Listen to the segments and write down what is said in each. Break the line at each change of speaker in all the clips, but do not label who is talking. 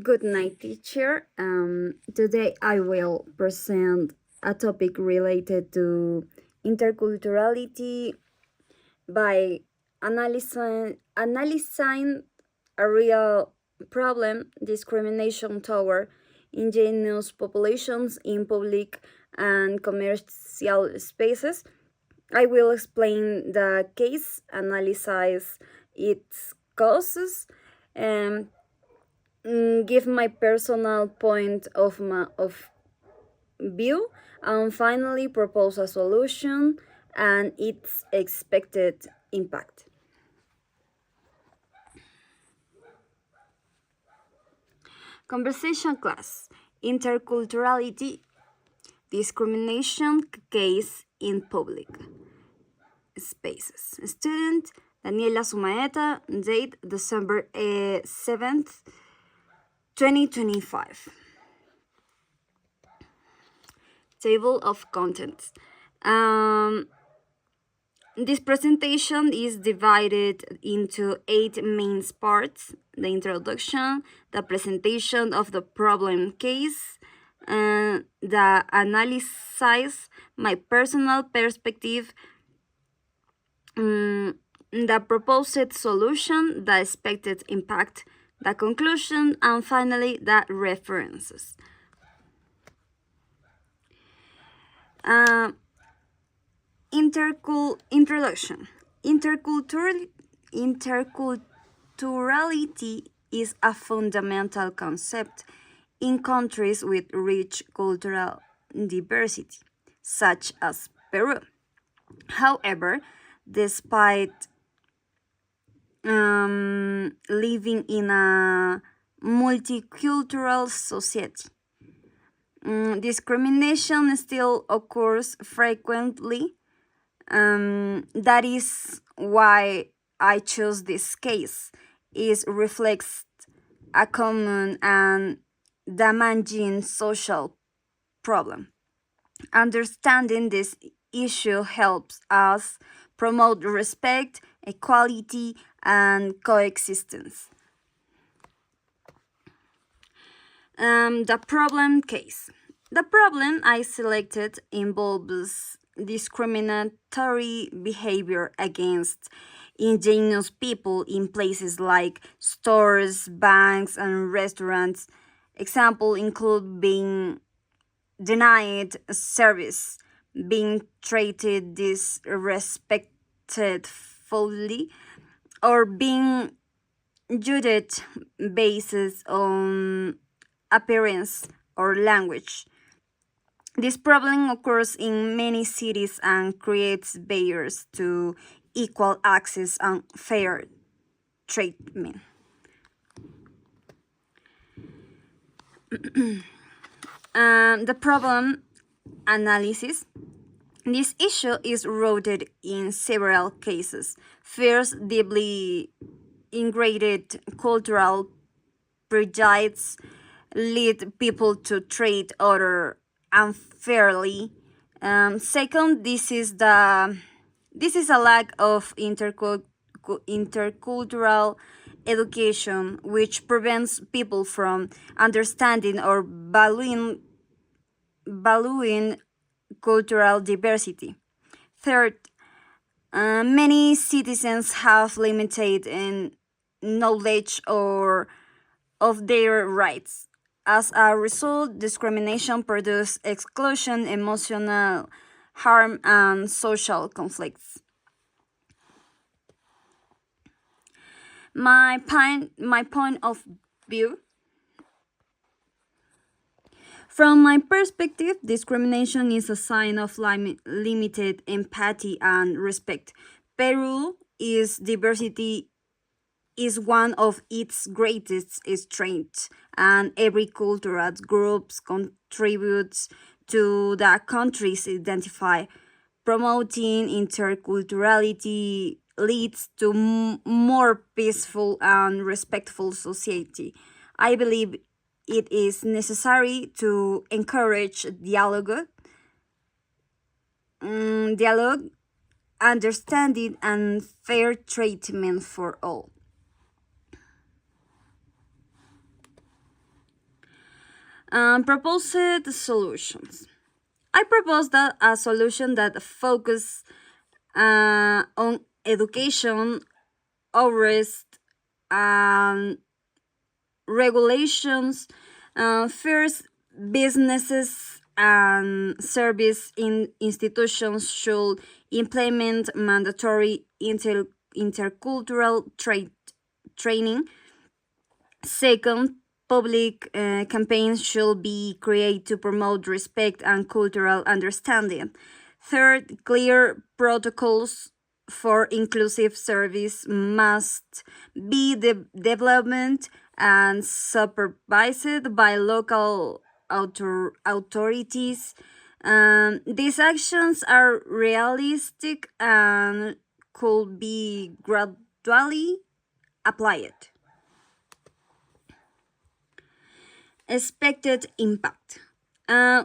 Good night, teacher. Today I will present a topic related to interculturality by analyzing a real problem, discrimination toward indigenous populations in public and commercial spaces. I will explain the case, analyze its causes, and give my personal point of view, and finally propose a solution and its expected impact. Conversation class: interculturality, discrimination case in public spaces. Student Daniela Sumaeta, date December 7th, 2025. Table of contents. This presentation is divided into 8 main parts: the introduction, the presentation of the problem case, the analysis, my personal perspective, the proposed solution, the expected impact, the conclusion, and finally the references. Introduction. Interculturality is a fundamental concept in countries with rich cultural diversity, such as Peru. However, despite living in a multicultural society, discrimination still occurs frequently. That is why I chose this case. It reflects a common and damaging social problem. Understanding this issue helps us promote respect, equality, and coexistence. The problem case. The problem I selected involves discriminatory behavior against indigenous people in places like stores, banks, and restaurants. Examples include being denied service, being treated disrespectfully, or being judged based on appearance or language. This problem occurs in many cities and creates barriers to equal access and fair treatment. The problem analysis. This issue is rooted in several cases. First, deeply ingrained cultural prejudice lead people to treat others unfairly. Second, this is a lack of intercultural education, which prevents people from understanding or valuing cultural diversity. Third, many citizens have limited knowledge of their rights. As a result, discrimination produces exclusion, emotional harm, and social conflicts. My point of view. From my perspective, discrimination is a sign of limited empathy and respect. Peru's diversity is one of its greatest strengths, and every cultural group contributes to the country's identity. Promoting interculturality leads to more peaceful and respectful society. I believe it is necessary to encourage dialogue, understanding, and fair treatment for all. Proposed solutions. I propose that a solution that focus on education, arrest, and regulations. First, businesses and service institutions should implement mandatory intercultural training. Second, public campaigns should be created to promote respect and cultural understanding. Third, clear protocols for inclusive service must be developed and supervised by local authorities. These actions are realistic and could be gradually applied. Expected impact.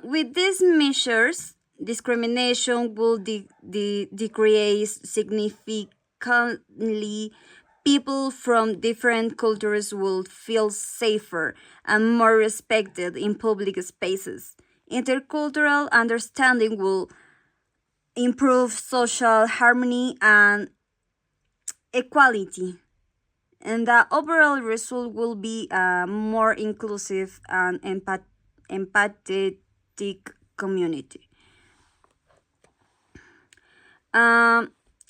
With these measures, discrimination will decrease significantly. People from different cultures will feel safer and more respected in public spaces. Intercultural understanding will improve social harmony and equality. And the overall result will be a more inclusive and empathetic community.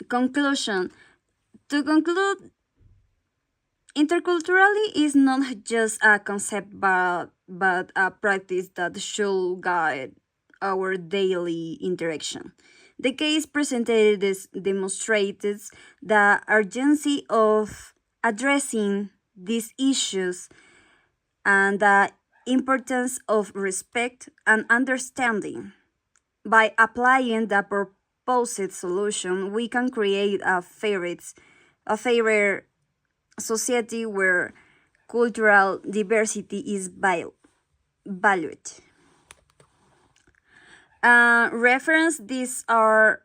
Conclusion. To conclude, interculturality is not just a concept but a practice that should guide our daily interaction. The case presented demonstrates the urgency of addressing these issues and the importance of respect and understanding. By applying the proposed solution, we can create a fairer society where cultural diversity is valued. Reference these are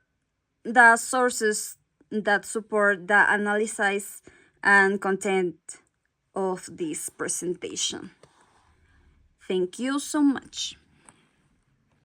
the sources that support the analysis and content of this presentation. Thank you so much.